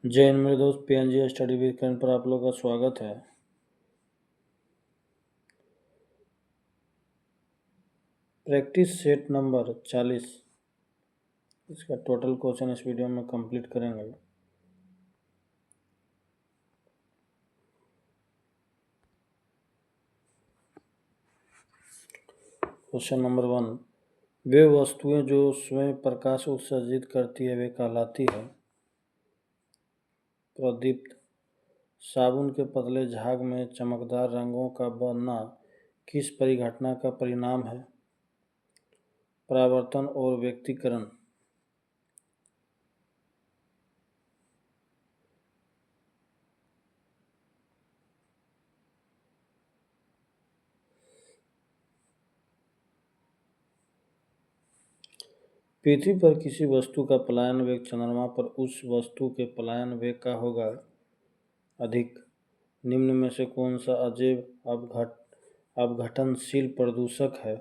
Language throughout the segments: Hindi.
जय हिंद मेरे दोस्त, पीएनजी स्टडी विद करण पर आप लोग का स्वागत है। प्रैक्टिस सेट नंबर 40, इसका टोटल क्वेश्चन इस वीडियो में कंप्लीट करेंगे। क्वेश्चन नंबर 1, वे वस्तुएं जो स्वयं प्रकाश उत्सर्जित करती है वे कहलाती है। प्रदीप्त, साबुन के पतले झाग में चमकदार रंगों का बनना किस परिघटना का परिणाम है? परावर्तन और व्यक्तीकरण। पृथ्वी पर किसी वस्तु का पलायन वेग चंद्रमा पर उस वस्तु के पलायन वेग का होगा अधिक। निम्न में से कौन सा अजैव अपघटनशील प्रदूषक है?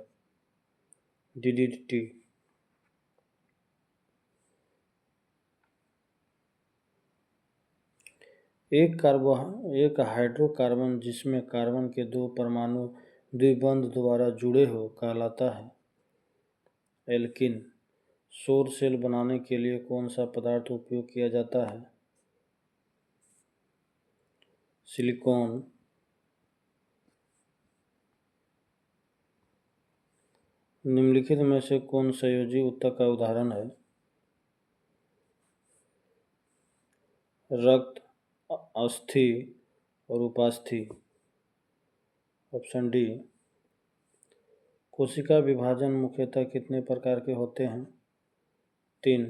डीडीटी। एक हाइड्रोकार्बन जिसमें कार्बन के दो परमाणु द्विबंध द्वारा जुड़े हो कहलाता है एल्किन। सौर सेल बनाने के लिए कौन सा पदार्थ उपयोग किया जाता है? सिलिकॉन। निम्नलिखित में से कौन संयोजी ऊतक का उदाहरण है? रक्त, अस्थि और उपास्थि। Option D. कोशिका विभाजन मुख्यतः कितने प्रकार के होते हैं? 3।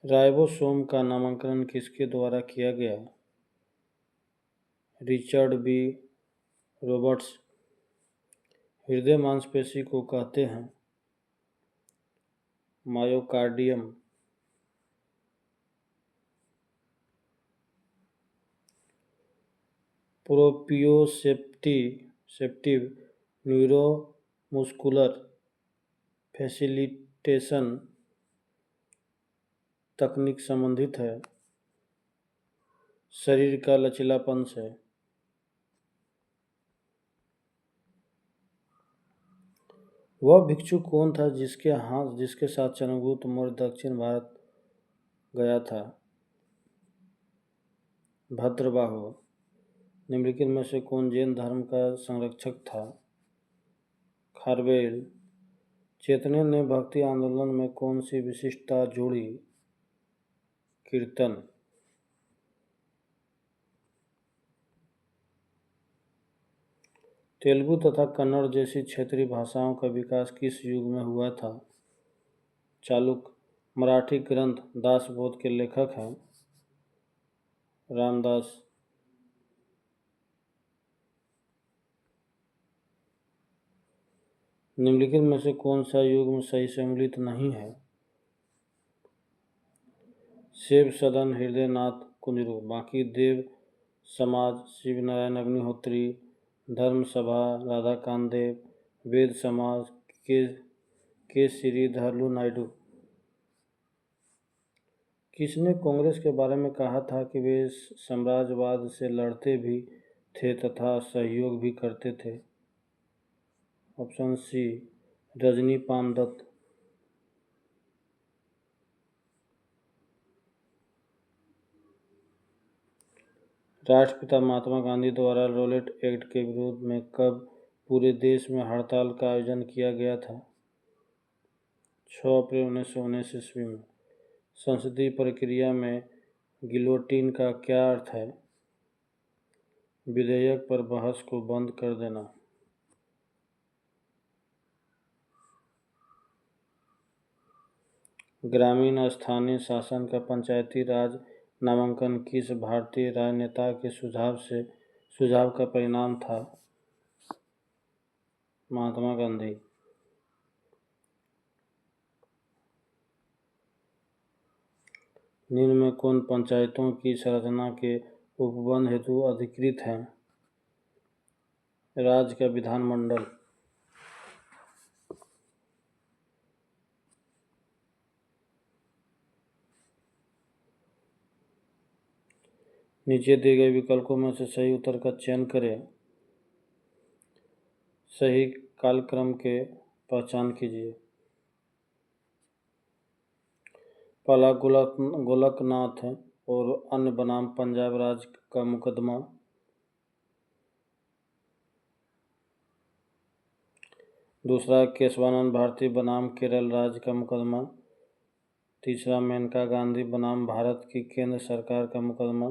राइबोसोम का नामकरण किसके द्वारा किया गया? Richard B Roberts. हृदय मांसपेशी को कहते हैं मायोकार्डियम। प्रोप्रियोसेप्टिव न्यूरोमुस्कुलर फैसिलिटेशन तकनीक संबंधित है शरीर का लचीलापन से। वह भिक्षु कौन था जिसके साथ चंद्रगुप्त मौर्य दक्षिण भारत गया था? भद्रबाहु। निम्नलिखित में से कौन जैन धर्म का संरक्षक था? खारवेल। चेतने ने भक्ति आंदोलन में कौन सी विशिष्टता जोड़ी? कीर्तन। तेलुगु तथा कन्नड़ जैसी क्षेत्रीय भाषाओं का विकास किस युग में हुआ था? चालुक्य। मराठी ग्रंथ दासबोध के लेखक हैं रामदास। निम्नलिखित में से कौन सा युग्म सही सम्मिलित नहीं है? शिव सदन हृदयनाथ कुंजरू। बाकी देव समाज शिव नारायण अग्निहोत्री। धर्म सभा राधाकांत देव। वेद समाज के श्री धरलू नायडू। किसने कांग्रेस के बारे में कहा था कि वे साम्राज्यवाद से लड़ते भी थे तथा सहयोग भी करते थे? Option C. रजनी पानदत्त। राष्ट्रपिता महात्मा गांधी द्वारा रॉलेट एक्ट के विरोध में कब पूरे देश में हड़ताल का आयोजन किया गया था? 6 अप्रैल 1919 ईस्वी में। संसदीय प्रक्रिया में गिलोटिन का क्या अर्थ है? विधेयक पर बहस को बंद कर देना। ग्रामीण स्थानीय शासन का पंचायती राज नामांकन किस भारतीय राजनेता के सुझाव का परिणाम था? महात्मा गांधी। निम्न में कौन पंचायतों की संरचना के उपबंध हेतु अधिकृत हैं? राज्य का विधानमंडल। नीचे दिए गए विकल्पों में से सही उत्तर का चयन करें। सही कालक्रम के पहचान कीजिए। पहला गोलकनाथ और अन्य बनाम पंजाब राज्य का मुकदमा। दूसरा केशवानंद भारती बनाम केरल राज्य का मुकदमा। तीसरा मेनका गांधी बनाम भारत की केंद्र सरकार का मुकदमा।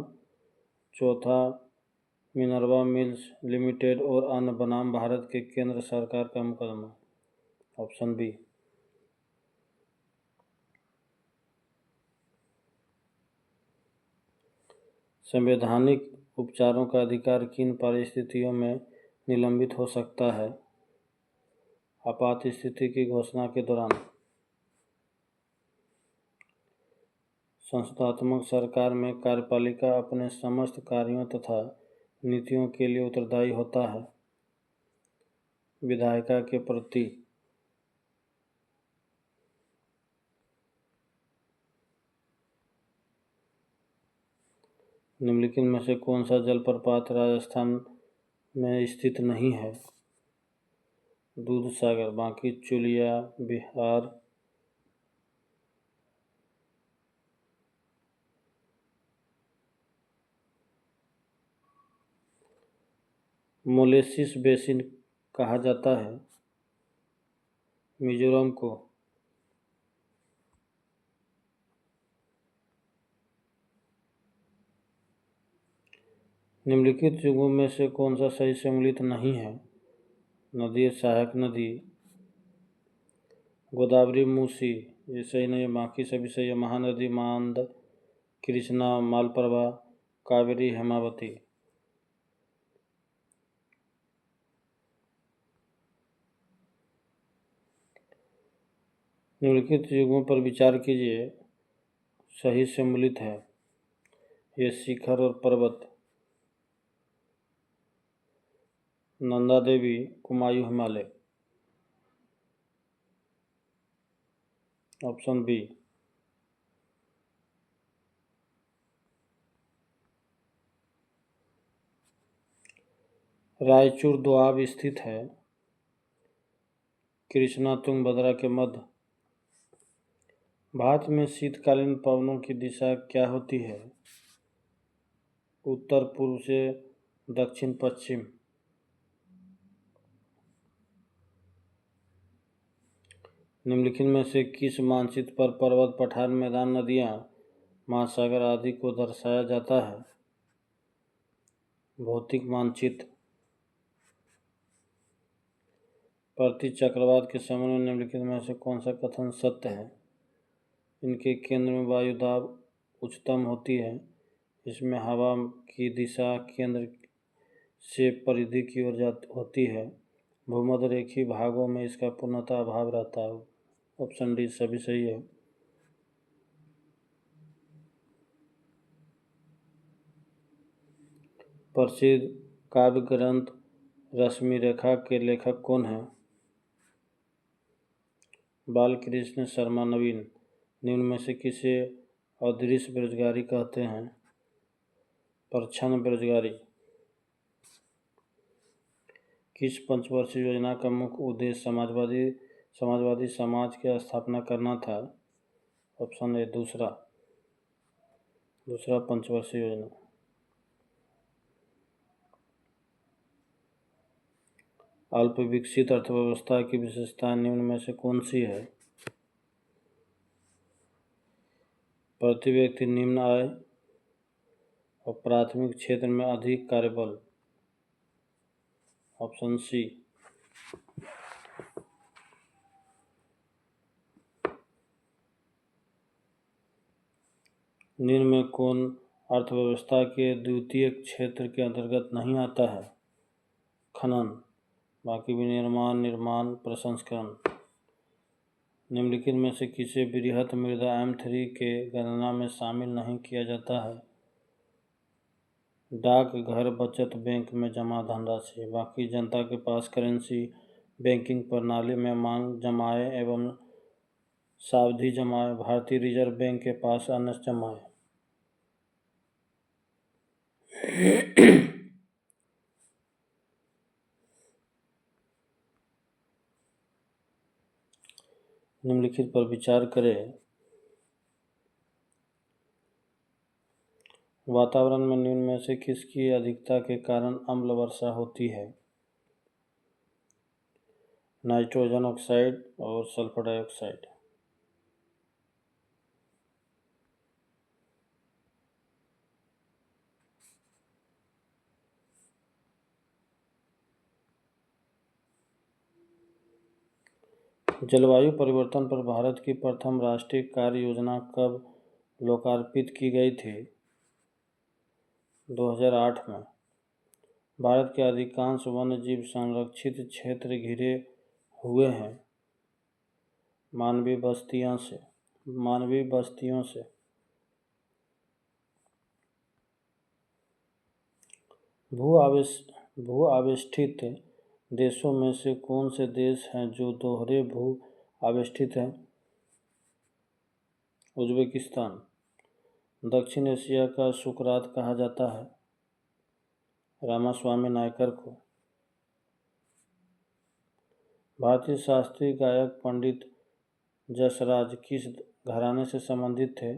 चौथा मिनर्वा मिल्स लिमिटेड और अन्य बनाम भारत की केंद्र सरकार का मुकदमा। Option B. संवैधानिक उपचारों का अधिकार किन परिस्थितियों में निलंबित हो सकता है? आपात स्थिति की घोषणा के दौरान। संसदात्मक सरकार में कार्यपालिका अपने समस्त कार्यों तथा नीतियों के लिए उत्तरदायी होता है। विधायिका के प्रति। निम्नलिखित में से कौन सा जलप्रपात राजस्थान में स्थित नहीं है? दूध सागर, बांकी चुलिया, बिहार। मोलेसिस बेसिन कहा जाता है मिजोरम को। निम्नलिखित युगों में से कौन सा सही सम्मिलित नहीं है? नदी सहायक नदी। गोदावरी मूसी ये सही नहीं है, बाकी सभी सही है। महानदी मांद, कृष्णा मालप्रभा, कावेरी हेमावती। निम्नलिखित युगों पर विचार कीजिए। सही सम्मिलित है ये शिखर और पर्वत। नंदा देवी, कुमायूं हिमालय। Option B. रायचूर दोआब स्थित है कृष्णा तुंगभद्रा के मध्य। भारत में शीतकालीन पवनों की दिशा क्या होती है? उत्तर पूर्व से दक्षिण पश्चिम। निम्नलिखित में से किस मानचित्र पर पर्वत, पठार, मैदान, नदियाँ, महासागर आदि को दर्शाया जाता है? भौतिक मानचित्र। प्रति चक्रवात के समय में निम्नलिखित में से कौन सा कथन सत्य है? इनके केंद्र में वायु दाब उच्चतम होती है। इसमें हवा की दिशा केंद्र से परिधि की ओर होती है। भूमध्य रेखीय भागों में इसका पूर्णतः अभाव रहता है। ऑप्शन डी सभी सही है। प्रसिद्ध काव्य ग्रंथ रश्मि रेखा के लेखक कौन हैं? बालकृष्ण शर्मा नवीन। निम्न में से किसे अदृश्य बेरोजगारी कहते हैं? परछन्न बेरोजगारी। किस पंचवर्षीय योजना का मुख्य उद्देश्य समाजवादी समाज की स्थापना करना था? ऑप्शन ए दूसरा पंचवर्षीय योजना। अल्प विकसित अर्थव्यवस्था की विशेषता निम्न में से कौन सी है? प्रति व्यक्ति निम्न आय और प्राथमिक क्षेत्र में अधिक कार्यबल। Option C. निम्न में कौन अर्थव्यवस्था के द्वितीय क्षेत्र के अंतर्गत नहीं आता है? खनन, बाकी विनिर्माण, निर्माण, प्रसंस्करण। निम्नलिखित में से किसे बृहत मृदा M3 के गणना में शामिल नहीं किया जाता है? डाकघर, बचत बैंक में जमा धनराशि, बाकी जनता के पास करेंसी, बैंकिंग प्रणाली में मांग जमाएं एवं सावधि जमाएं, भारतीय रिजर्व बैंक के पास अन्य जमाएं। निम्नलिखित पर विचार करें। वातावरण में निम्न में से किसकी अधिकता के कारण अम्ल वर्षा होती है? नाइट्रोजन ऑक्साइड और सल्फर डाइऑक्साइड। जलवायु परिवर्तन पर भारत की प्रथम राष्ट्रीय कार्य योजना कब लोकार्पित की गई थी? 2008 में। भारत के अधिकांश वन्य जीव संरक्षित क्षेत्र घिरे हुए हैं मानवीय बस्तियों से। भू आवेष्टित देशों में से कौन से देश हैं जो दोहरे भू आवेष्टित हैं? उज्बेकिस्तान। दक्षिण एशिया का सुकरात कहा जाता है? रामास्वामी नायकर को। भारतीय शास्त्रीय गायक पंडित जसराज किस घराने से संबंधित थे?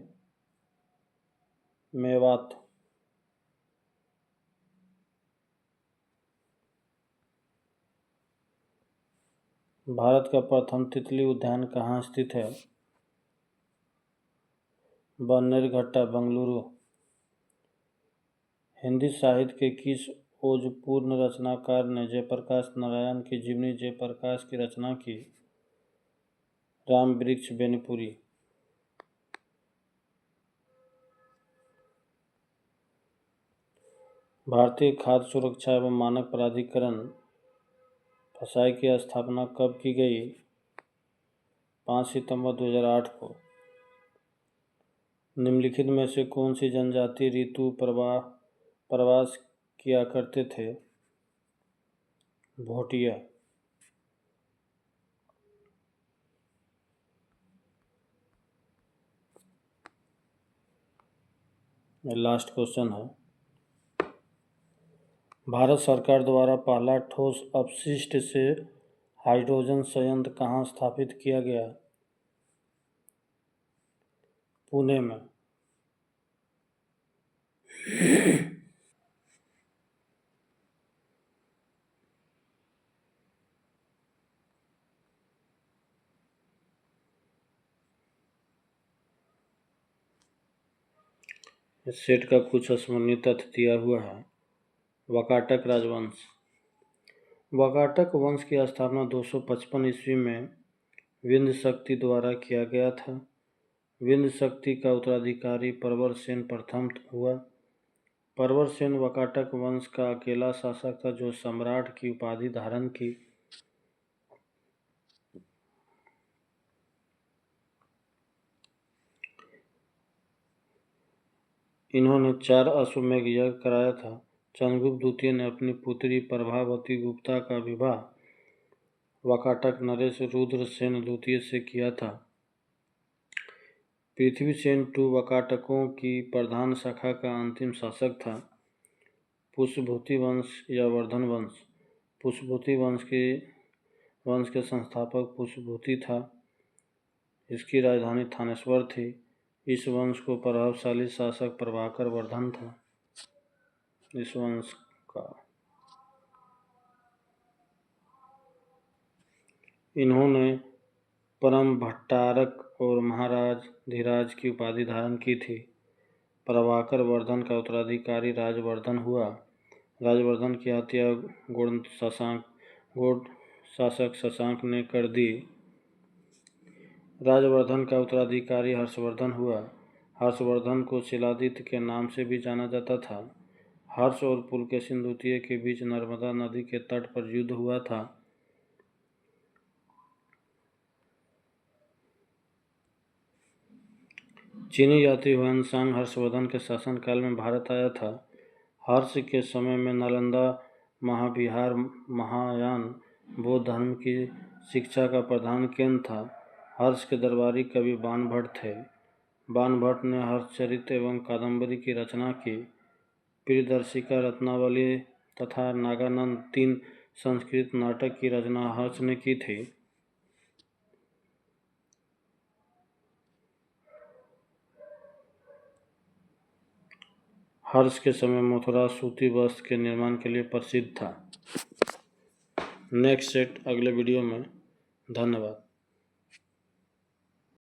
मेवात। भारत का प्रथम तितली उद्यान कहाँ स्थित है? बन्नेरघट्टा, बेंगलुरु। हिंदी साहित्य के किस ओजपूर्ण रचनाकार ने जयप्रकाश नारायण की जीवनी जयप्रकाश की रचना की? राम वृक्ष बेनीपुरी। भारतीय खाद्य सुरक्षा एवं मानक प्राधिकरण फसाई की स्थापना कब की गई? 5 सितंबर 2008 को। निम्नलिखित में से कौन सी जनजाति ऋतु प्रवास किया करते थे? भोटिया। लास्ट क्वेश्चन है। भारत सरकार द्वारा पहला ठोस अपशिष्ट से हाइड्रोजन संयंत्र कहाँ स्थापित किया गया? पुणे में। इस सेट का कुछ स्मरणीय तथ्य दिया हुआ है। वाकाटक राजवंश। वाकाटक वंश की स्थापना 255 ईस्वी में विंध्य शक्ति द्वारा किया गया था। विंध्य शक्ति का उत्तराधिकारी प्रवरसेन प्रथम हुआ। प्रवरसेन वाकाटक वंश का अकेला शासक था जो सम्राट की उपाधि धारण की। इन्होंने 4 अश्वमेध यज्ञ कराया था। चंद्रगुप्त द्वितीय ने अपनी पुत्री प्रभावती गुप्ता का विवाह वाकाटक नरेश रुद्रसेन द्वितीय से किया था। पृथ्वीसेन II वाकाटकों की प्रधान शाखा का अंतिम शासक था। पुष्यभूति वंश या वर्धन वंश। पुष्यभूति वंश के संस्थापक पुष्यभूति था। इसकी राजधानी थानेश्वर थी। इस वंश को प्रभावशाली शासक प्रभाकर वर्धन था। इस वंश का इन्होंने परम भट्टारक और महाराज धीराज की उपाधि धारण की थी। प्रभाकर वर्धन का उत्तराधिकारी राजवर्धन हुआ। राजवर्धन की हत्या गौड़ शासक शशांक ने कर दी। राजवर्धन का उत्तराधिकारी हर्षवर्धन हुआ। हर्षवर्धन को शिलादित्य के नाम से भी जाना जाता था। हर्ष और पुलकेशिन द्वितीय के बीच नर्मदा नदी के तट पर युद्ध हुआ था। चीनी यात्री हुआनसांग हर्षवर्धन के शासनकाल में भारत आया था। हर्ष के समय में नालंदा महाविहार महायान बौद्ध धर्म की शिक्षा का प्रधान केंद्र था। हर्ष के दरबारी कवि बाणभट्ट थे। बाणभट्ट ने हर्षचरित एवं कादंबरी की रचना की। प्रियदर्शिका, रत्नावली तथा नागानंद 3 संस्कृत नाटक की रचना हर्ष ने की थी। हर्ष के समय मथुरा सूती वस्त्र के निर्माण के लिए प्रसिद्ध था। नेक्स्ट सेट अगले वीडियो में। धन्यवाद।